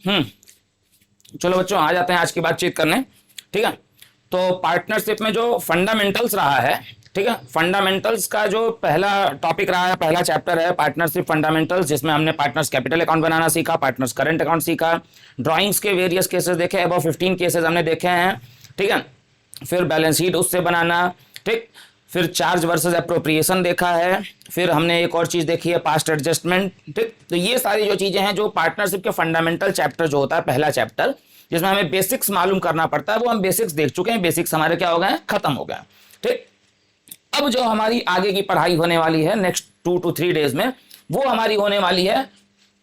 चलो बच्चों आ जाते हैं आज की बातचीत करने। ठीक है, तो पार्टनरशिप में जो फंडामेंटल्स रहा है, ठीक है, फंडामेंटल्स का जो पहला टॉपिक रहा है, पहला चैप्टर है पार्टनरशिप फंडामेंटल्स, जिसमें हमने पार्टनर्स कैपिटल अकाउंट बनाना सीखा, पार्टनर्स करंट अकाउंट सीखा, ड्राइंग्स के वेरियस केसेस देखे, अबाउट 15 केसेस हमने देखे हैं। ठीक है, फिर बैलेंस शीट उससे बनाना, ठीक, फिर चार्ज वर्सेस एप्रोप्रिएशन देखा है, फिर हमने एक और चीज देखी है पास्ट एडजस्टमेंट। ठीक, तो ये सारी जो चीजें हैं जो पार्टनरशिप के फंडामेंटल चैप्टर जो होता है, पहला चैप्टर जिसमें हमें बेसिक्स मालूम करना पड़ता है, वो हम बेसिक्स देख चुके हैं, बेसिक्स हमारे क्या हो गए हैं, खत्म हो गए। ठीक, अब जो हमारी आगे की पढ़ाई होने वाली है नेक्स्ट 2 to 3 डेज में, वो हमारी होने वाली है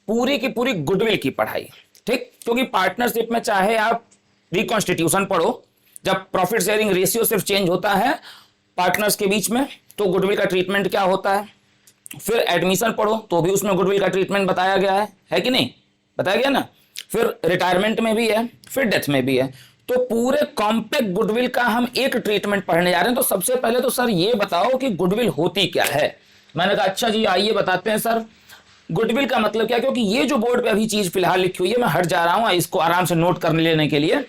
पूरी की पूरी गुडविल की पढ़ाई। ठीक, क्योंकि पार्टनरशिप में चाहे आप रिकॉन्स्टिट्यूशन पढ़ो, जब प्रॉफिट शेयरिंग रेशियो सिर्फ चेंज होता है पार्टनर्स के बीच में, तो गुडविल का ट्रीटमेंट क्या होता है, फिर एडमिशन पढ़ो तो भी उसमें गुडविल का ट्रीटमेंट बताया गया है कि नहीं, बताया गया ना, फिर रिटायरमेंट में भी है, फिर डेथ में भी है। तो पूरे कॉम्पैक्ट गुडविल का हम एक ट्रीटमेंट पढ़ने जा रहे हैं। तो सबसे पहले तो सर ये बताओ कि गुडविल होती क्या है। मैंने कहा अच्छा जी आइए बताते हैं सर गुडविल का मतलब क्या, क्योंकि ये जो बोर्ड पे अभी चीज फिलहाल लिखी हुई है, मैं हट जा रहा हूं इसको आराम से नोट कर लेने के लिए।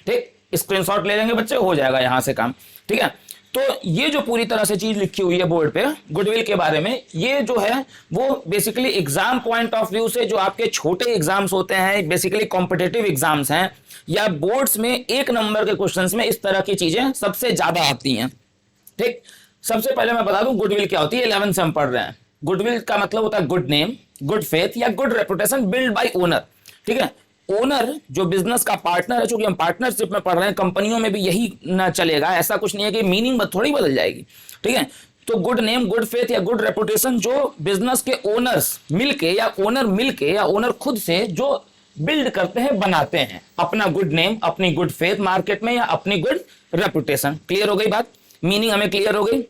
ठीक, स्क्रीनशॉट ले लेंगे बच्चे, हो जाएगा यहां से काम। ठीक है, तो ये जो पूरी तरह से चीज लिखी हुई है बोर्ड पे गुडविल के बारे में, ये जो है वो basically exam point of view से, जो आपके छोटे एग्जाम्स होते हैं, बेसिकली कॉम्पिटिटिव एग्जाम्स हैं, या बोर्ड्स में 1 नंबर के क्वेश्चंस में इस तरह की चीजें सबसे ज्यादा आती हैं। ठीक, सबसे पहले मैं बता दूं गुडविल क्या होती है। 11 से हम पढ़ रहे हैं। गुडविल का मतलब होता है गुड नेम, गुड फेथ या good reputation build by owner. ठीक है, ओनर जो बिजनेस का पार्टनर है, चूंकि हम पार्टनरशिप में पढ़ रहे हैं, कंपनियों में भी यही ना चलेगा, ऐसा कुछ नहीं है कि मीनिंग थोड़ी बदल जाएगी। ठीक है, तो गुड नेम, गुड फेथ या गुड रेपुटेशन जो बिजनेस के ओनर्स मिलके या ओनर मिलके या ओनर खुद से जो बिल्ड करते हैं, बनाते हैं अपना गुड नेम, अपनी गुड फेथ मार्केट में, या अपनी गुड रेपुटेशन। क्लियर हो गई बात, मीनिंग हमें क्लियर हो गई।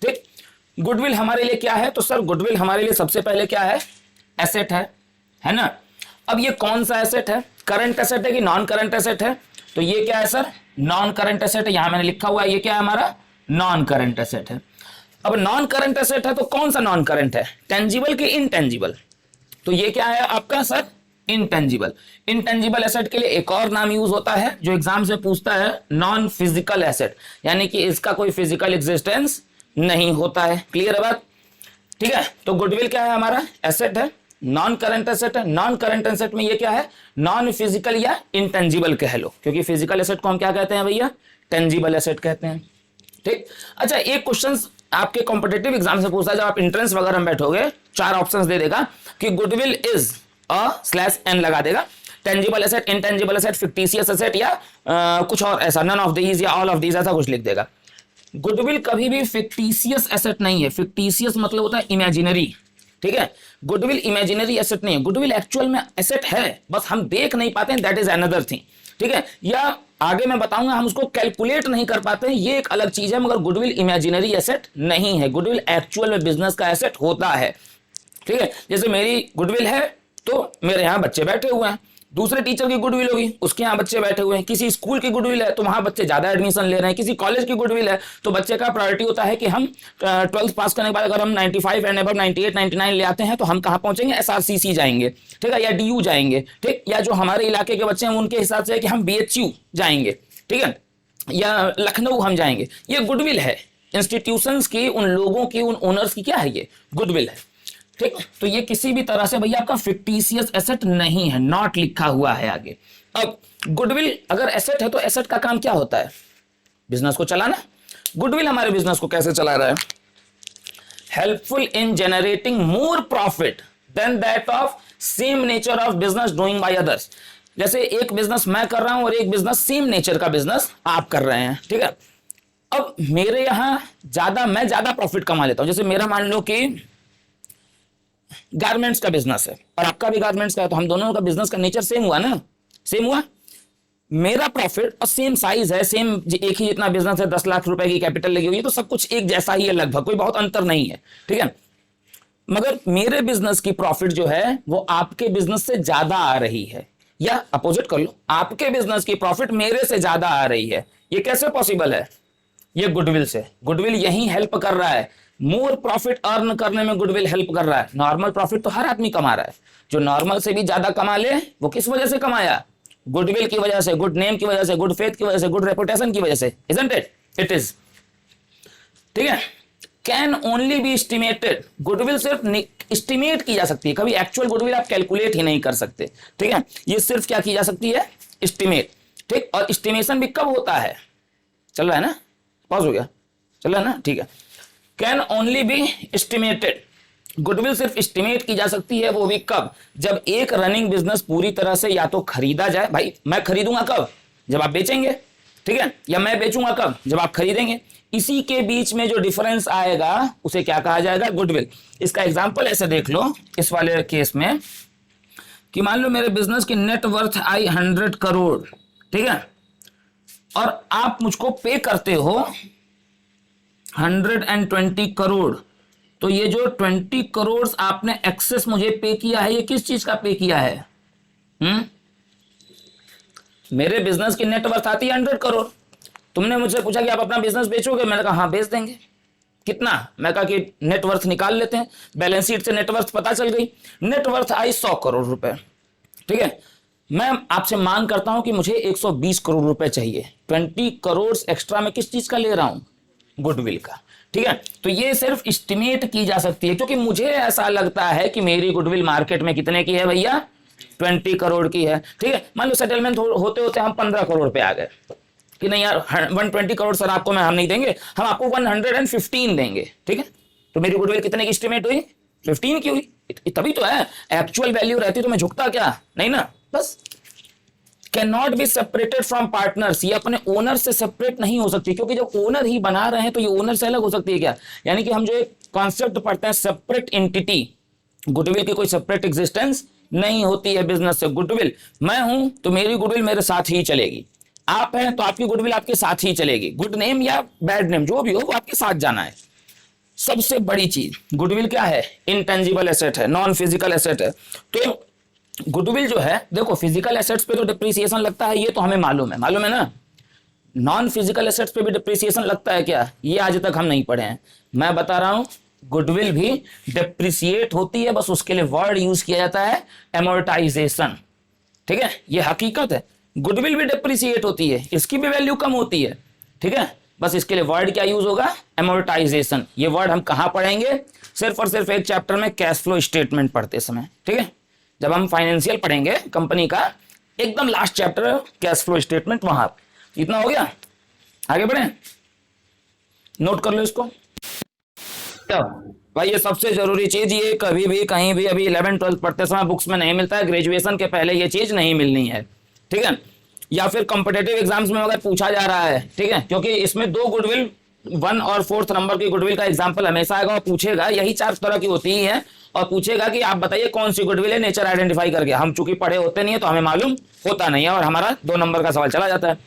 ठीक, गुडविल हमारे लिए क्या है, तो सर गुडविल हमारे लिए सबसे पहले क्या है, एसेट है ना। अब ये कौन सा एसेट है, करंट एसेट है कि नॉन करंट एसेट है, तो ये क्या है सर, नॉन करंट एसेट है। यहां मैंने लिखा हुआ है ये क्या है हमारा, नॉन करंट एसेट है। अब नॉन करंट एसेट है तो कौन सा नॉन करंट है, टेंजिबल कि इनटेंजिबल, तो ये क्या है आपका सर, इनटेंजिबल। इनटेंजिबल एसेट के लिए एक और नाम यूज होता है जो एग्जाम से पूछता है, नॉन फिजिकल एसेट, यानी कि इसका कोई फिजिकल एग्जिस्टेंस नहीं होता है। क्लियर है बात। ठीक है, तो गुडविल क्या है हमारा, एसेट है, नॉन करंट एसेट है। नॉन करंट एसेट में ये क्या है, नॉन फिजिकल या इंटेंजिबल कह लो, क्योंकि फिजिकल एसेट को हम क्या कहते हैं भैया, टेंजिबल एसेट कहते हैं। ठीक, अच्छा एक क्वेश्चन आपके कॉम्पिटिटिव एग्जाम से पूछता है, जब आप एंट्रेंस वगैरह में बैठोगे 4 ऑप्शंस दे देगा कि गुडविल इज /n लगा देगा, tangible asset, intangible asset, fictitious asset या कुछ और ऐसा, नन ऑफ दीज या ऑल ऑफ दीज, ऐसा कुछ लिख देगा। गुडविल कभी भी फिक्टिशियस एसेट नहीं है। फिक्टिशियस मतलब होता है इमेजिनरी। ठीक है, गुडविल इमेजिनरी एसेट नहीं है, गुडविल एक्चुअल में एसेट है, बस हम देख नहीं पाते हैं, दैट इज अनदर थिंग। ठीक है, या आगे मैं बताऊंगा हम उसको कैलकुलेट नहीं कर पाते हैं, ये एक अलग चीज है, मगर गुडविल इमेजिनरी एसेट नहीं है, गुडविल एक्चुअल में बिजनेस का एसेट होता है। ठीक है, जैसे मेरी गुडविल है तो मेरे यहाँ बच्चे बैठे हुए हैं, दूसरे टीचर की गुडविल होगी, उसके यहाँ बच्चे बैठे हुए हैं, किसी स्कूल की गुडविल है तो वहां बच्चे ज्यादा एडमिशन ले रहे हैं, किसी कॉलेज की गुडविल है तो बच्चे का प्रायोरिटी होता है कि हम 12th पास करने के बाद अगर हम 95 एंड अबव 98 99 ले आते हैं तो हम कहाँ पहुंचेंगे, SRCC जाएंगे। ठीक है, या DU जाएंगे। ठीक, या जो हमारे इलाके के बच्चे हैं उनके हिसाब से है कि हम BHU जाएंगे। ठीक है, या लखनऊ हम जाएंगे। ये गुडविल है इंस्टीट्यूशंस की, उन लोगों की, उन ओनर्स की क्या है, ये गुडविल है। ठीक, तो ये किसी भी तरह से भैया आपका फिक्टिशियस एसेट नहीं है, नॉट लिखा हुआ है आगे। अब गुडविल अगर एसेट है तो एसेट का काम क्या होता है, बिजनेस को चलाना। गुडविल हमारे बिजनेस को कैसे चला रहा है, helpful in generating more profit than that of same nature of business doing by others. जैसे एक बिजनेस मैं कर रहा हूं और एक बिजनेस सेम नेचर का बिजनेस आप कर रहे हैं। ठीक है, अब मेरे यहां मैं ज्यादा प्रॉफिट कमा लेता हूं। जैसे मेरा मान लो कि गारमेंट्स का बिजनेस है और आपका भी गारमेंट्स का है, तो हम दोनों का बिजनेस का नेचर सेम हुआ ना, सेम हुआ। मेरा प्रॉफिट और सेम साइज है, सेम एक ही जितना बिजनेस है, 10 लाख रुपए की कैपिटल लगी हुई है, तो सब कुछ एक जैसा ही है लगभग, कोई बहुत अंतर नहीं है। ठीक है, मगर मेरे बिजनेस की प्रॉफिट जो है वो आपके बिजनेस से ज्यादा आ रही है, या अपोजिट कर लो, आपके बिजनेस की प्रॉफिट मेरे से ज्यादा आ रही है। ये कैसे पॉसिबल है, ये गुडविल से। गुडविल यही हेल्प कर रहा है मोर प्रॉफिट अर्न करने में गुडविल हेल्प कर रहा है। नॉर्मल प्रॉफिट तो हर आदमी कमा रहा है, जो नॉर्मल से भी ज्यादा कमा ले वो किस वजह से कमाया? गुडविल की वजह से, गुड नेम की वजह से, गुड फेथ की वजह से, गुड रेपुटेशन की वजह से, इजंट इट? It is. ठीक है। Can only B estimated, goodwill सिर्फ एस्टिमेट की जा सकती है, कभी एक्चुअल गुडविल आप कैलकुलेट ही नहीं कर सकते। ठीक है, ये सिर्फ क्या की जा सकती है? एस्टिमेट। ठीक, और एस्टिमेशन भी कब होता है? चल रहा है ना? पॉज हो गया? चल रहा है ना? ठीक है। Can only B estimated, goodwill सिर्फ एस्टिमेट की जा सकती है, वो भी कब? जब एक रनिंग बिजनेस पूरी तरह से या तो खरीदा जाए, भाई मैं खरीदूंगा कब? जब आप बेचेंगे। ठीक है, या मैं बेचूंगा कब? जब आप खरीदेंगे। इसी के बीच में जो डिफरेंस आएगा उसे क्या कहा जाएगा? गुडविल। इसका एग्जांपल ऐसे देख लो इस वाले केस में कि मान लो मेरे बिजनेस की नेट वर्थ आई 100 करोड़, ठीक है, और आप मुझको पे करते हो 120 करोड़। तो ये जो 20 करोड़ आपने एक्सेस मुझे पे किया है, ये किस चीज का पे किया है? मेरे बिजनेस की नेट वर्थ आती है 100 करोड़। तुमने मुझसे पूछा कि आप अपना बिजनेस बेचोगे, मैंने कहा हाँ बेच देंगे। कितना? मैं कहा कि नेट वर्थ निकाल लेते हैं, बैलेंस शीट से नेट वर्थ पता चल गई, नेट वर्थ आई 100 करोड़ रुपए। ठीक है, मैं आपसे मांग करता हूं कि मुझे 120 करोड़ रुपए चाहिए। 20 करोड़ एक्स्ट्रा में किस चीज का ले रहा हूं? गुडविल का। ठीक है, तो ये सिर्फ एस्टिमेट की जा सकती है, क्योंकि मुझे ऐसा लगता है कि मेरी गुडविल मार्केट में कितने की है भैया? 20 करोड़ की है। ठीक है, मान लो सेटलमेंट होते होते हम 15 करोड़ पे आ गए कि नहीं यार 120 करोड़ सर आपको हम नहीं देंगे, हम आपको 115 देंगे। ठीक है, तो मेरी गुडविल कितने की एस्टिमेट हुई? 15 की हुई। तभी तो है, एक्चुअल वैल्यू रहती तो मैं झुकता क्या? नहीं ना। बस can not be separated from partners, ये अपने ओनर से सेपरेट नहीं हो सकती, क्योंकि जब ओनर ही बना रहे हैं तो ये ओनर से अलग हो सकती है क्या? यानी कि हम जो एक कॉन्सेप्ट पढ़ते हैं सेपरेट एंटिटी, गुडविल की कोई सेपरेट एग्जिस्टेंस नहीं होती है बिजनेस से। गुडविल मैं हूं तो मेरी गुडविल मेरे साथ ही चलेगी, आप हैं तो आपकी गुडविल आपके साथ ही चलेगी। गुड नेम या बैड नेम जो भी हो वो आपके साथ जाना है। सबसे बड़ी चीज गुडविल क्या है? इंटेंजिबल एसेट है, नॉन फिजिकल एसेट है। तो गुडविल जो है, देखो फिजिकल एसेट्स पे तो डिप्रिसिएशन लगता है, ये तो हमें मालूम है ना। नॉन फिजिकल एसेट्स पे भी डिप्रिसिएशन लगता है क्या? ये आज तक हम नहीं पढ़े हैं। मैं बता रहा हूं गुडविल भी डिप्रिसिएट होती है, बस उसके लिए वर्ड यूज किया जाता है एमोर्टाइजेशन। ठीक है, ये हकीकत है। गुडविल भी डिप्रिसिएट होती है, इसकी भी वैल्यू कम होती है। ठीक है, बस इसके लिए वर्ड क्या यूज होगा? एमोर्टाइजेशन। ये वर्ड हम कहां पढ़ेंगे? सिर्फ और सिर्फ एक चैप्टर में कैश फ्लो स्टेटमेंट पढ़ते समय। ठीक है, जब हम फाइनेंशियल पढ़ेंगे कंपनी का, एकदम last chapter cash flow statement, वहां। इतना हो गया, आगे बढ़े, नोट कर लो इसको। तो भाई ये सबसे जरूरी चीज, ये कभी भी कहीं भी अभी 11th 12th पढ़ते समय बुक्स में नहीं मिलता है, ग्रेजुएशन के पहले ये चीज नहीं मिलनी है। ठीक है, या फिर कॉम्पिटेटिव एग्जाम्स में अगर पूछा जा रहा है, ठीक है, क्योंकि इसमें 2 गुडविल 1 और 4th नंबर की गुडविल का एग्जाम्पल हमेशा आएगा और पूछेगा, यही 4 तरह की होती ही है, और पूछेगा कि आप बताइए कौन सी गुडविल है, नेचर आइडेंटिफाई करके। हम चूंकि पढ़े होते नहीं है तो हमें मालूम होता नहीं है और हमारा 2 नंबर का सवाल चला जाता है।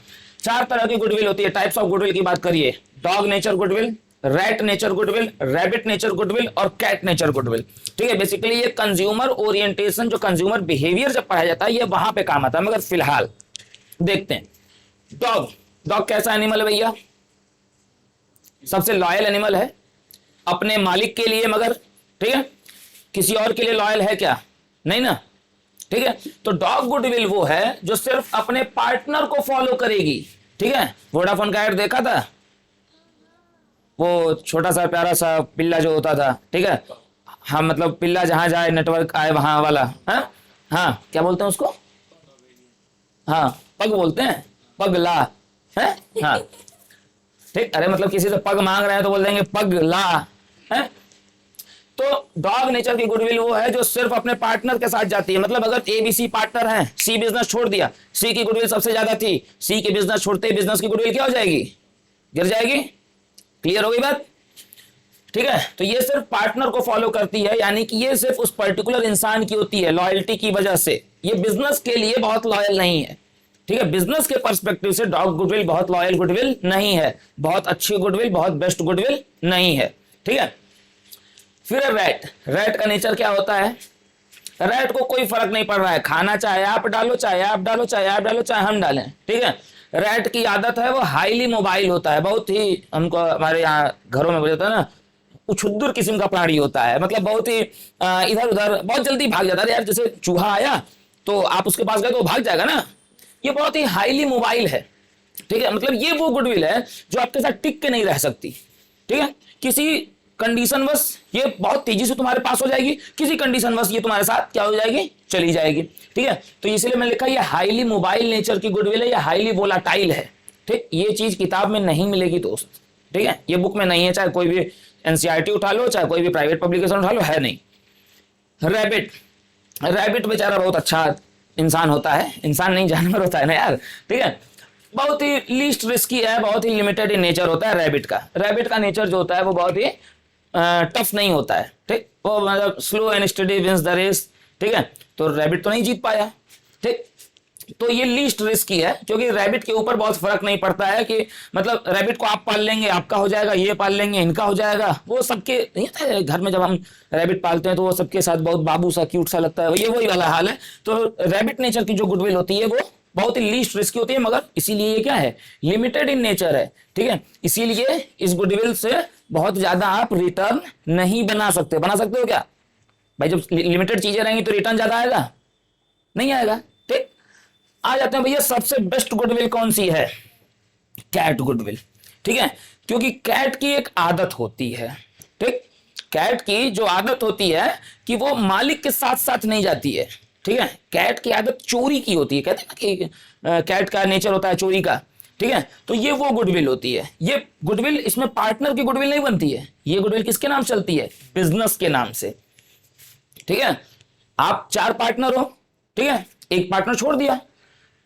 4 तरह की गुडविल होती है। टाइप्स ऑफ गुडविल की बात करिए, dog nature goodwill, rat nature goodwill, rabbit nature goodwill और कैट नेचर गुडविल। ठीक है, बेसिकली ये कंज्यूमर ओरिएंटेशन, जो कंज्यूमर बिहेवियर जब पढ़ाया जाता है ये वहां पे काम आता है। मगर फिलहाल देखते हैं डॉग। डॉग कैसा एनिमल है भैया? सबसे लॉयल एनिमल है अपने मालिक के लिए, मगर ठीक है किसी और के लिए लॉयल है क्या? नहीं ना। ठीक है, तो डॉग गुडविल वो है जो सिर्फ अपने पार्टनर को फॉलो करेगी। ठीक है, वोडाफोन का ऐड देखा था, वो छोटा सा प्यारा सा पिल्ला जो होता था। ठीक है, हाँ मतलब पिल्ला जहां जाए नेटवर्क आए वहां वाला। हाँ क्या बोलते हैं उसको? हाँ पग बोलते हैं, पगला है। हाँ ठीक, अरे मतलब किसी से पग मांग रहे हैं तो बोल देंगे पगला है। तो डॉग नेचर की गुडविल वो है जो सिर्फ अपने पार्टनर के साथ जाती है। मतलब अगर ABC पार्टनर है, C बिजनेस छोड़ दिया, C की गुडविल सबसे ज्यादा थी, C की बिजनेस छोड़ते ही बिजनेस की गुडविल क्या हो जाएगी? गिर जाएगी। क्लियर हो गई बात? ठीक है, तो ये सिर्फ पार्टनर को फॉलो करती है, यानी कि ये सिर्फ उस पर्टिकुलर इंसान की होती है लॉयल्टी की वजह से। ये बिजनेस के लिए बहुत लॉयल नहीं है। ठीक है, बिजनेस के पर्सपेक्टिव से डॉग गुडविल बहुत लॉयल गुडविल नहीं है, बहुत अच्छी गुडविल, बहुत बेस्ट गुडविल नहीं है। ठीक है, फिर रैट। रैट का नेचर क्या होता है? रैट को कोई फर्क नहीं पड़ रहा है, खाना चाहे आप डालो, चाहे आप डालो, चाहे आप डालो, चाहे हम डालें। ठीक है, रैट की आदत है वो हाईली मोबाइल होता है, बहुत ही, हमको हमारे यहाँ घरों में बोलते हैं ना उछुद्दर किस्म का प्राणी होता है, मतलब बहुत ही इधर उधर बहुत जल्दी भाग जाता है यार। जैसे चूहा आया तो आप उसके पास गए तो वो भाग जाएगा ना। ये बहुत ही हाईली मोबाइल है, ठीक है। मतलब ये वो गुडविल है जो आपके साथ टिक के नहीं रह सकती, ठीक है। किसी कंडीशन वश ये बहुत तेजी से तुम्हारे पास हो जाएगी, किसी कंडीशन वश ये तुम्हारे साथ क्या हो जाएगी, चली जाएगी, ठीक है। तो इसलिए मैंने लिखा ये हाईली मोबाइल नेचर की गुडविल है, या हाईली वोलाटाइल है, ठीक। ये चीज किताब में नहीं मिलेगी दोस्त, ठीक है। ये बुक में नहीं है, चाहे कोई भी एनसीईआरटी उठा लो, चाहे कोई भी प्राइवेट पब्लिकेशन उठा लो, है नहीं। रैबिट, रैबिट बेचारा बहुत अच्छा इंसान होता है, इंसान नहीं जानवर होता है ना यार, ठीक है। बहुत ही लीस्ट रिस्की है, बहुत ही लिमिटेड इन नेचर होता है रैबिट का। रैबिट का नेचर जो होता है वो बहुत ही टफ नहीं होता है, ठीक। वो मतलब slow and steady wins the race, ठीक है। तो रैबिट तो नहीं जीत पाया, ठीक। तो ये लीस्ट रिस्की है, क्योंकि रैबिट के ऊपर बहुत फर्क नहीं पड़ता है कि मतलब रैबिट को आप पाल लेंगे आपका हो जाएगा, ये पाल लेंगे इनका हो जाएगा। वो सबके नहीं होता है घर में, जब हम रैबिट पालते हैं तो वो सबके साथ बहुत बाबू सा क्यूट सा लगता है, ये वही वाला हाल है। तो रैबिट नेचर की जो गुडविल होती है वो बहुत ही लीस्ट रिस्की होती है, मगर इसीलिए ये क्या है, लिमिटेड इन नेचर है, ठीक है। इसीलिए इस गुडविल से बहुत ज्यादा आप रिटर्न नहीं बना सकते। बना सकते हो क्या भाई? जब लिमिटेड चीजें रहेंगी तो रिटर्न ज्यादा आएगा, नहीं आएगा, ठीक। आ जाते हैं भैया, सबसे बेस्ट गुडविल कौन सी है? कैट गुडविल, ठीक है। क्योंकि कैट की एक आदत होती है, ठीक। कैट की जो आदत होती है कि वो मालिक के साथ साथ नहीं जाती है, ठीक है। कैट की आदत चोरी की होती है, कहते हैं ना कि कैट का नेचर होता है चोरी का, ठीक है। तो ये वो गुडविल होती है। ये गुडविल, इसमें पार्टनर की गुडविल नहीं बनती है, ये गुडविल किसके नाम चलती है? बिजनेस के नाम से, ठीक है। आप 4 पार्टनर हो, ठीक है, एक पार्टनर छोड़ दिया,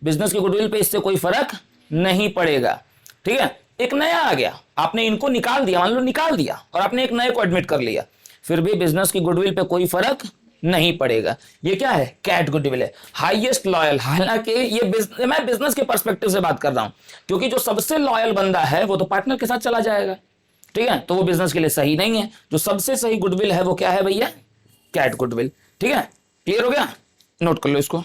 बिजनेस की गुडविल पे इससे कोई फर्क नहीं पड़ेगा, ठीक है। एक नया आ गया, आपने इनको निकाल दिया, मान लो निकाल दिया, और आपने एक नए को एडमिट कर लिया, फिर भी बिजनेस की गुडविल पे कोई फर्क नहीं पड़ेगा। ये क्या है? कैट गुडविल है, हाईएस्ट लॉयल। हालांकि ये मैं बिजनेस के पर्सपेक्टिव से बात कर रहा हूं, क्योंकि जो सबसे लॉयल बंदा है वो तो पार्टनर के साथ चला जाएगा, ठीक है। तो वो बिजनेस के लिए सही नहीं है। जो सबसे सही गुडविल है वो क्या है भैया? कैट गुडविल, ठीक है। क्लियर हो गया? नोट कर लो इसको।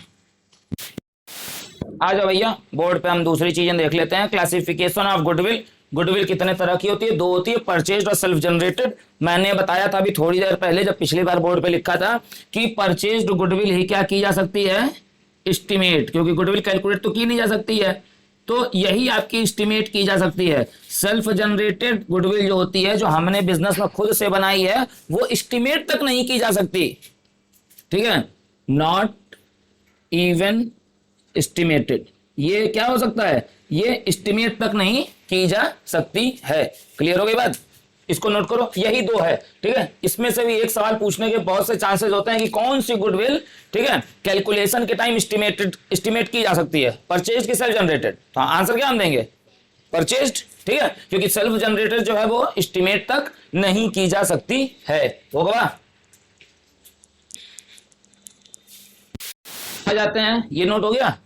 आ जाओ भैया, बोर्ड पे हम दूसरी चीजें देख लेते हैं। Classification of goodwill. गुडविल कितने तरह की होती है? 2 होती है, परचेज्ड और सेल्फ जनरेटेड। मैंने बताया था अभी थोड़ी देर पहले, जब पिछली बार बोर्ड पे लिखा था कि परचेज्ड गुडविल ही क्या की जा सकती है? एस्टिमेट, क्योंकि गुडविल कैलकुलेट तो की नहीं जा सकती है, तो यही आपकी एस्टिमेट की जा सकती है। सेल्फ जनरेटेड गुडविल जो होती है, जो हमने बिजनेस में खुद से बनाई है, वो एस्टिमेट तक नहीं की जा सकती, ठीक है। नॉट इवन एस्टिमेटेड, ये क्या हो सकता है? ये एस्टिमेट तक नहीं की जा सकती है। क्लियर हो गई बात? इसको नोट करो, यही 2 है, ठीक है। इसमें से भी एक सवाल पूछने के बहुत से चांसेस होते हैं कि कौन सी गुडविल, ठीक है, कैलकुलेशन के टाइम एस्टिमेट की जा सकती है, परचेज की सेल्फ जनरेटेड। तो आंसर क्या हम देंगे? परचेज्ड, ठीक है, क्योंकि सेल्फ जनरेटेड जो है वो एस्टिमेट तक नहीं की जा सकती है। होगा? आ जाते हैं, ये नोट हो गया।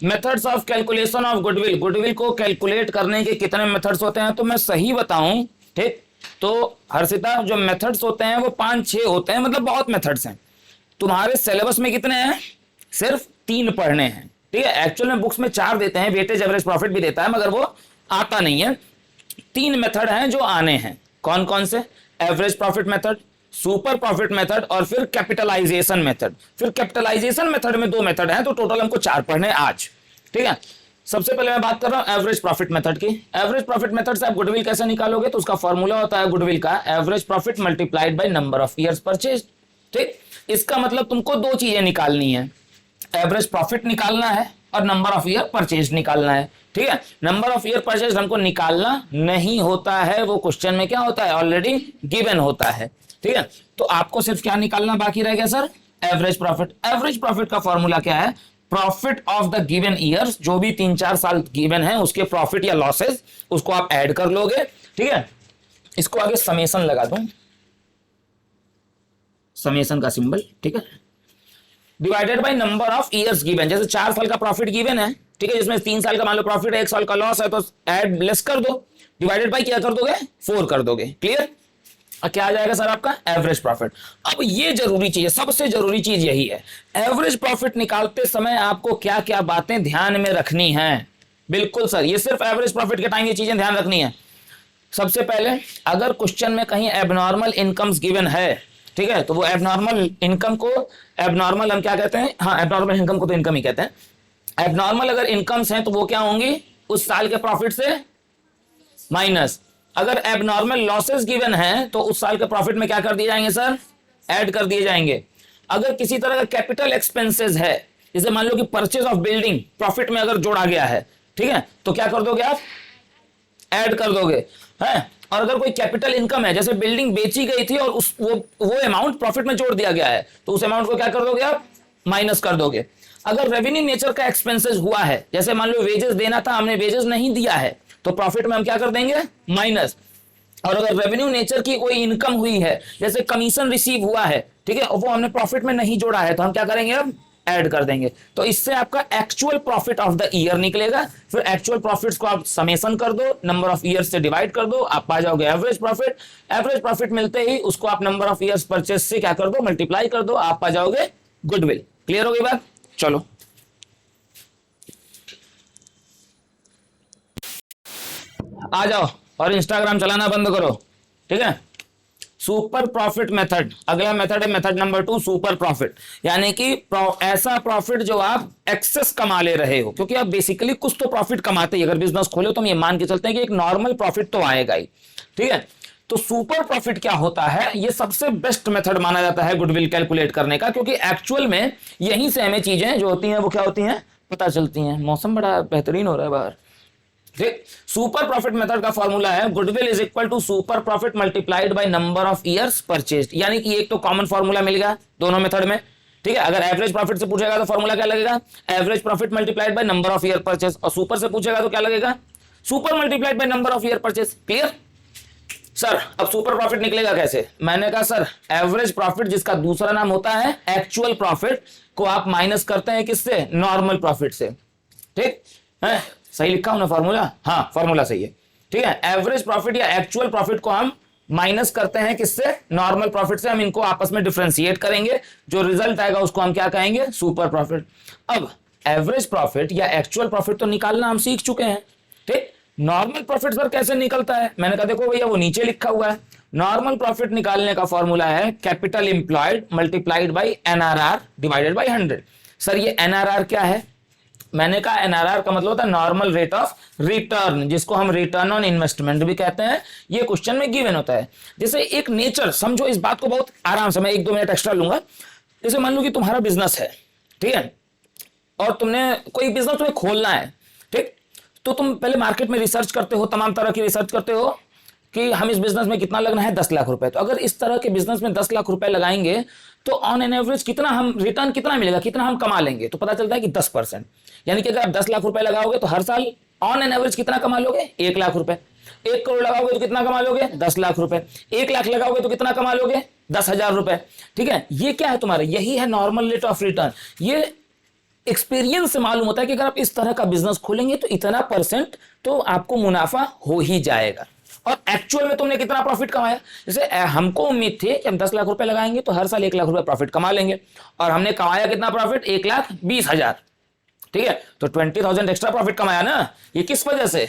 Methods of calculation of goodwill. Goodwill को कैलकुलेट करने के कितने मेथड्स होते हैं? तो मैं सही बताऊं, ठीक, तो हर्षिता, जो मेथड्स होते हैं वो 5-6 होते हैं, मतलब बहुत मेथड्स हैं। तुम्हारे सिलेबस में कितने हैं? सिर्फ 3 पढ़ने हैं, ठीक है। एक्चुअल में बुक्स में 4 देते हैं, वेटेज एवरेज प्रॉफिट भी देता है, मगर वो आता नहीं है। 3 मेथड हैं जो आने हैं। कौन कौन से? Average profit method, super profit method, और फिर कैपिटलाइजेशन मेथड। फिर कैपिटलाइजेशन मेथड में 2 मेथड हैं, तो टोटल हमको 4 पढ़ने आज, ठीक है। सबसे पहले मैं बात कर रहा हूं एवरेज प्रॉफिट मेथड की। एवरेज प्रॉफिट मेथड से आप गुडविल कैसे निकालोगे? तो उसका फॉर्मूला होता है गुडविल का, average profit multiplied by number of years purchase, ठीक। इसका मतलब तुमको 2 चीजें निकालनी है, एवरेज प्रॉफिट निकालना है और नंबर ऑफ ईयर परचेज निकालना है, ठीक है। नंबर ऑफ ईयर परचेज हमको निकालना नहीं होता है, वो क्वेश्चन में क्या होता है? ऑलरेडी गिवन होता है, ठीक है। तो आपको सिर्फ क्या निकालना बाकी रह गया sir? Average profit. Average profit का फॉर्मूला क्या है? Profit of the given years, जो भी 3-4 साल गिवन है उसके प्रॉफिट या लॉसेस, उसको आप ऐड कर लोगे, ठीक है। इसको आगे समेशन लगा दूं, समेशन का सिंबल, ठीक है, divided by number of years given. जैसे 4 साल का प्रॉफिट गिवन है, ठीक है, जिसमें 3 साल का मान लो प्रॉफिट है, 1 साल का लॉस है, तो ऐड लेस कर दो, डिवाइडेड बाय क्या कर दोगे? 4 कर दोगे। क्लियर? क्या आ जाएगा सर आपका? Average profit. अब ये जरूरी चीज है, सबसे जरूरी चीज यही है, एवरेज प्रॉफिट निकालते समय आपको क्या क्या बातें ध्यान में रखनी है। बिल्कुल सर, ये सिर्फ एवरेज प्रॉफिट के टाइम ये चीजें ध्यान रखनी है। सबसे पहले अगर क्वेश्चन में कहीं एबनॉर्मल इनकम्स गिवन है, ठीक है, तो वो एबनॉर्मल इनकम को, एबनॉर्मल हम क्या कहते हैं, हाँ एबनॉर्मल इनकम को तो इनकम ही कहते हैं। एबनॉर्मल अगर इनकम्स हैं तो वो क्या होंगी, उस साल के प्रॉफिट से माइनस। अगर एबनॉर्मल लॉसेस गिवन हैं तो उस साल के प्रॉफिट में क्या कर दिए जाएंगे सर, ऐड कर दिए जाएंगे। अगर किसी तरह का कैपिटल एक्सपेंसेस है, जैसे मान लो कि परचेज ऑफ बिल्डिंग प्रॉफिट में अगर जोड़ा गया है, ठीक है, तो क्या कर दोगे आप, ऐड कर दोगे, है। और अगर कोई कैपिटल इनकम है, जैसे बिल्डिंग बेची गई थी और उस वो अमाउंट प्रॉफिट में जोड़ दिया गया है, तो उस अमाउंट को क्या कर दोगे आप, माइनस कर दोगे। अगर रेवेन्यू नेचर का एक्सपेंसेस हुआ है, जैसे मान लो वेजेस देना था, हमने वेजेस नहीं दिया है, तो प्रॉफिट में हम क्या कर देंगे, माइनस। और अगर रेवेन्यू नेचर की कोई इनकम हुई है, जैसे कमीशन रिसीव हुआ है, ठीक है, और वो हमने प्रॉफिट में नहीं जोड़ा है, तो हम क्या करेंगे, अब ऐड कर देंगे। तो इससे आपका actual profit of the year निकलेगा। फिर एक्चुअल प्रॉफिट्स को आप समेशन कर दो, नंबर ऑफ ईयर्स से डिवाइड कर दो, आप पा जाओगे एवरेज प्रॉफिट। एवरेज प्रॉफिट मिलते ही उसको आप नंबर ऑफ ईयर्स परचेस से क्या कर दो, मल्टीप्लाई कर दो, आप पा जाओगे गुडविल। क्लियर हो गई बात? चलो आ जाओ और इंस्टाग्राम चलाना बंद करो, ठीक है। सुपर प्रॉफिट मेथड, अगला मेथड है मेथड नंबर 2, सुपर प्रॉफिट, यानी कि ऐसा प्रॉफिट जो आप एक्सेस कमा ले रहे हो, क्योंकि आप बेसिकली कुछ तो प्रॉफिट कमाते ही, अगर बिजनेस खोले तो हम ये मान के चलते हैं कि एक नॉर्मल प्रॉफिट तो आएगा ही, ठीक है। तो सुपर प्रॉफिट क्या होता है, ये सबसे बेस्ट मेथड माना जाता है गुडविल कैलकुलेट करने का, क्योंकि एक्चुअल में यहीं से हमें चीजें जो होती हैं वो क्या होती हैं, पता चलती हैं। मौसम बड़ा बेहतरीन हो रहा है बाहर, ठीक। सुपर प्रॉफिट मेथड का फॉर्मूला है goodwill is equal to super profit multiplied by number of years purchased, यानी कि एक तो कॉमन फॉर्मूला मिल गया दोनों मेथड में, ठीक है। अगर एवरेज प्रॉफिट से पूछेगा तो फॉर्मूला क्या लगेगा, average profit multiplied by number of year purchase, और सुपर से पूछेगा तो क्या लगेगा, super multiplied by number of year purchase. Clear sir? अब सुपर प्रॉफिट निकलेगा कैसे, मैंने कहा सर एवरेज प्रॉफिट, जिसका दूसरा नाम होता है एक्चुअल प्रॉफिट, को आप माइनस करते हैं किससे, नॉर्मल प्रॉफिट से, ठीक है। सही लिखा हूं ना फॉर्मूला? हाँ फॉर्मूला सही है, ठीक है। एवरेज प्रॉफिट या एक्चुअल प्रॉफिट को हम माइनस करते हैं किससे, नॉर्मल प्रॉफिट से। हम इनको आपस में डिफरेंशिएट करेंगे, जो रिजल्ट आएगा उसको हम क्या कहेंगे, सुपर प्रॉफिट। अब एवरेज प्रॉफिट या एक्चुअल प्रॉफिट तो निकालना हम सीख चुके हैं, ठीक। नॉर्मल प्रॉफिट सर कैसे निकलता है, मैंने कहा देखो भैया वो नीचे लिखा हुआ है। नॉर्मल प्रॉफिट निकालने का फॉर्मूला है capital employed multiplied by NRR divided by 100। Sir ये एनआरआर क्या है, मैंने कहा एनआरआर का मतलब होता है नॉर्मल रेट ऑफ रिटर्न, जिसको हम रिटर्न ऑन इन्वेस्टमेंट भी कहते हैं। ये क्वेश्चन में गिवन होता है। जैसे एक नेचर समझो, इस बात को बहुत आराम से, मैं 1-2 मिनट एक्स्ट्रा लूंगा। जैसे मान लो कि तुम्हारा बिजनेस है, ठीक है, और तुमने कोई बिजनेस तुम्हें खोलना है, ठीक, तो तुम पहले मार्केट में रिसर्च करते हो, तमाम तरह की रिसर्च करते हो कि हम इस बिजनेस में कितना लगना है, 10 लाख रुपए। तो अगर इस तरह के बिजनेस में 10 लाख रुपए लगाएंगे तो ऑन एन एवरेज कितना हम रिटर्न कितना मिलेगा, कितना हम कमा लेंगे, तो पता चलता है कि 10%। यानी कि अगर आप 10 लाख रुपए लगाओगे तो हर साल ऑन एन एवरेज कितना कमा लोगे, 1 लाख रुपए। 1 करोड़ लगाओगे तो कितना कमा लोगे, 10 लाख रुपए। 1 लाख लगाओगे तो कितना कमा लोगे, 10,000 रुपए, ठीक है। ये क्या है तुम्हारा, यही है नॉर्मल रेट ऑफ रिटर्न। ये एक्सपीरियंस से मालूम होता है कि अगर आप इस तरह का बिजनेस खोलेंगे तो इतना % तो आपको मुनाफा हो ही जाएगा। और एक्चुअल में तुमने कितना प्रॉफिट कमाया, जैसे हमको उम्मीद थी कि हम 10 लाख रुपए लगाएंगे तो हर साल 1 लाख रुपए प्रॉफिट कमा लेंगे, और हमने कमाया कितना प्रॉफिट, 1,20,000, ठीक है। तो 20,000 एक्स्ट्रा प्रॉफिट कमाया ना, ये किस वजह से,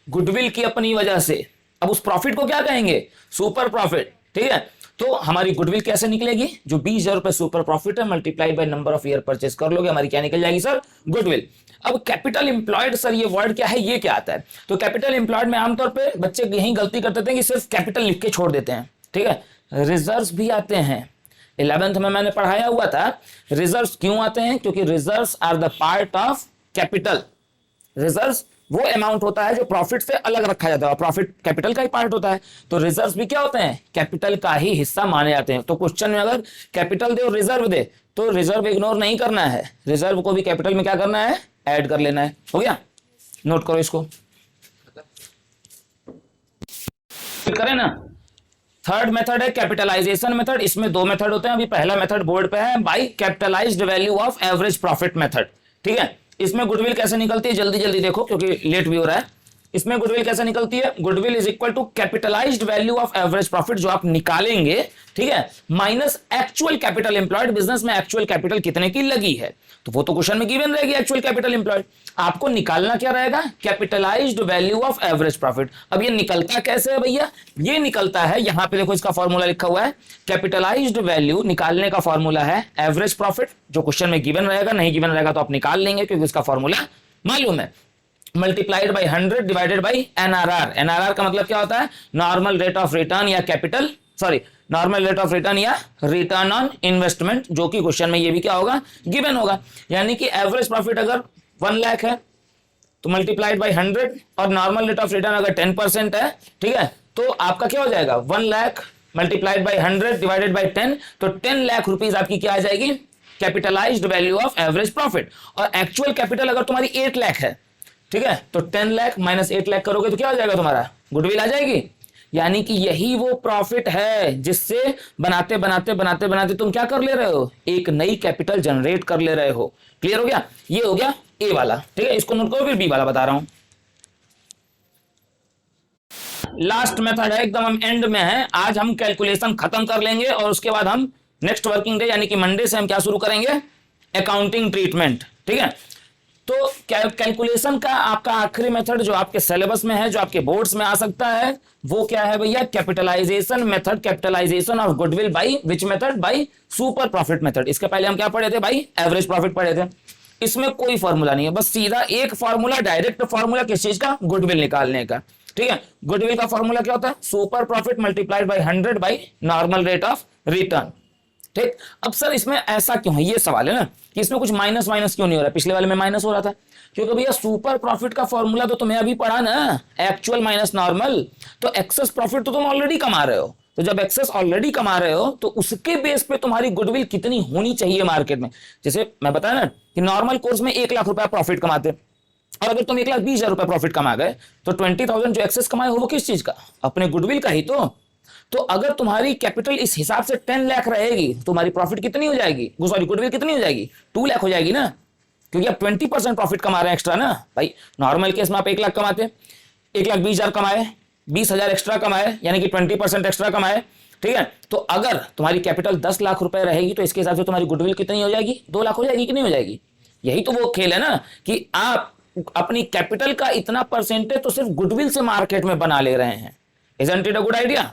गुडविल की अपनी वजह से। अब उस प्रॉफिट को क्या कहेंगे, सुपर प्रॉफिट, ठीक है। तो हमारी गुडविल कैसे निकलेगी, जो 20,000 रुपए सुपर प्रॉफिट है multiply by number of year purchase कर लोगे, हमारी क्या निकल जाएगी सर, गुडविल। अब कैपिटल एम्प्लॉयड, सर ये वर्ड क्या है, ये क्या आता है। तो कैपिटल एम्प्लॉयड में आमतौर पे बच्चे यही गलती करते थे कि सिर्फ कैपिटल लिख के छोड़ देते हैं, ठीक है। रिजर्व्स भी आते हैं, 11th में मैंने पढ़ाया हुआ था। रिजर्व्स क्यों आते हैं, क्योंकि reserves are the part of capital. Reserves वो अमाउंट होता है जो प्रॉफिट से अलग रखा जाता है, और प्रॉफिट कैपिटल का ही पार्ट होता है। तो रिजर्व्स भी क्या होते हैं, कैपिटल का ही हिस्सा माने जाते हैं। तो क्वेश्चन में अगर कैपिटल दे और रिजर्व दे तो रिजर्व इग्नोर नहीं करना है, रिजर्व को भी कैपिटल में क्या करना है, ऐड कर लेना है। हो गया, नोट करो इसको, करें ना। थर्ड मेथड है कैपिटलाइजेशन मेथड। इसमें 2 मेथड होते हैं। अभी पहला मेथड बोर्ड पे है, by capitalised value of average profit method, ठीक है। इसमें गुडविल कैसे निकलती है, जल्दी जल्दी देखो क्योंकि लेट भी हो रहा है। इसमें गुडविल कैसे निकलती है? Goodwill is equal to capitalised value of average profit जो आप निकालेंगे, ठीक है, minus actual capital employed. Business में एक्चुअल कैपिटल कितने की लगी है, तो वो तो क्वेश्चन में गिवन रहेगी एक्चुअल कैपिटल एम्प्लॉयड। आपको निकालना क्या रहेगा? Capitalised value of average profit. अब ये निकलता कैसे है भैया? ये निकलता है, यहां पे देखो इसका फॉर्मूला लिखा हुआ है, कैपिटलाइज्ड वैल्यू निकालने का फॉर्मूला है एवरेज प्रॉफिट, जो क्वेश्चन में गिवन रहेगा, नहीं गिवन रहेगा तो आप निकाल लेंगे क्योंकि इसका फॉर्मूला मालूम है, multiplied by 100 divided by NRR. NRR का मतलब क्या होता है? नॉर्मल रेट ऑफ रिटर्न या capital, sorry, normal rate of return या रिटर्न ऑन इन्वेस्टमेंट, जो कि क्वेश्चन में ये भी क्या होगा? गिवन होगा। यानी कि एवरेज प्रॉफिट अगर 1 लाख है तो मल्टीप्लाइड बाई 100 और नॉर्मल रेट ऑफ रिटर्न अगर 10% है, ठीक है, तो आपका क्या हो जाएगा? 1 lakh multiplied by 100 divided by 10, तो 10 लाख रुपीज आपकी क्या आ जाएगी? Capitalised value of average profit. और एक्चुअल कैपिटल अगर तुम्हारी 8 लाख है, ठीक है, तो 10 लाख माइनस 8 लाख करोगे तो क्या हो जाएगा? तुम्हारा गुडविल आ जाएगी। यानी कि यही वो प्रॉफिट है जिससे बनाते बनाते बनाते बनाते तुम क्या कर ले रहे हो? एक नई कैपिटल जनरेट कर ले रहे हो। क्लियर हो गया? ये हो गया ए वाला, ठीक है, इसको नोट करो, फिर बी वाला बता रहा हूं। लास्ट मेथड है, एकदम हम एंड में है। आज हम कैलकुलेशन खत्म कर लेंगे और उसके बाद हम नेक्स्ट वर्किंग डे यानी कि मंडे से हम क्या शुरू करेंगे? अकाउंटिंग ट्रीटमेंट, ठीक है। तो कैलकुलेशन का आपका आखिरी मेथड जो आपके सिलेबस में है, जो आपके बोर्ड्स में आ सकता है, वो क्या है भैया? Capitalisation method, capitalisation of goodwill by which method? By super profit method. इसके पहले हम क्या पढ़े थे भाई? एवरेज प्रॉफिट पढ़े थे। इसमें कोई फॉर्मूला नहीं है, बस सीधा एक फॉर्मूला, डायरेक्ट फॉर्मूला किस चीज का? गुडविल निकालने का, ठीक है। गुडविल का फॉर्मूला क्या होता है? Super profit multiplied bye 100 by normal rate of return, ठीक। अब सर इसमें ऐसा क्यों है? ये सवाल है ना कि इसमें कुछ माइनस माइनस क्यों नहीं हो रहा है? पिछले वाले में माइनस हो रहा था, क्योंकि भैया सुपर प्रॉफिट का फॉर्मूला तो तुम्हें अभी पढ़ा ना, एक्चुअल माइनस नॉर्मल। तो एक्सेस प्रॉफिट तो तुम ऑलरेडी कमा रहे हो, तो जब एक्सेस ऑलरेडी कमा रहे हो तो उसके बेस पे तुम्हारी गुडविल कितनी होनी चाहिए मार्केट में। जैसे मैं बताया ना कि नॉर्मल कोर्स में 1 लाख रुपया प्रॉफिट कमाते, और अगर तुम 1,20,000 रुपया प्रॉफिट कमा गए तो 20,000 जो एक्सेस कमाए हो वो किस चीज का? अपने गुडविल का ही तो अगर तुम्हारी कैपिटल इस हिसाब से 10 लाख रहेगी, तुम्हारी प्रॉफिट कितनी हो जाएगी? सॉरी, गुडविल कितनी हो जाएगी? 2 लाख हो जाएगी ना, क्योंकि आप 20% प्रॉफिट कमा रहे हैं एक्स्ट्रा ना भाई। नॉर्मल केस में आप 1 लाख कमाते, 1,20,000 कमाए, 20,000 एक्स्ट्रा कमाए, यानी कि 20% एक्स्ट्रा कमाए, ठीक है। तो अगर तुम्हारी कैपिटल 10 लाख रुपए रहेगी तो इसके हिसाब से तुम्हारी गुडविल कितनी हो जाएगी? 2 लाख हो जाएगी कि नहीं हो जाएगी? यही तो वो खेल है ना कि आप अपनी कैपिटल का इतना परसेंटेज तो सिर्फ गुडविल से मार्केट में बना ले रहे हैं। Isn't it a good idea?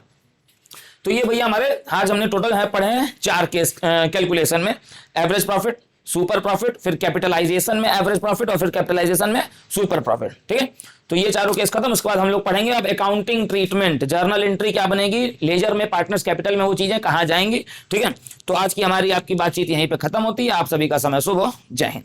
तो ये भैया हमारे आज हमने टोटल है पढ़े हैं 4 केस कैलकुलेशन में, एवरेज प्रॉफिट, सुपर प्रॉफिट, फिर कैपिटलाइजेशन में एवरेज प्रॉफिट और फिर कैपिटलाइजेशन में सुपर प्रॉफिट, ठीक है। तो ये चारों केस खत्म। उसके बाद हम लोग पढ़ेंगे अब अकाउंटिंग ट्रीटमेंट, जर्नल एंट्री क्या बनेगी, लेजर में, पार्टनर्स कैपिटल में वो चीजें कहां जाएंगी, ठीक है। तो आज की हमारी आपकी बातचीत यहीं पे खत्म होती है। आप सभी का समय शुभ हो। जय हिंद।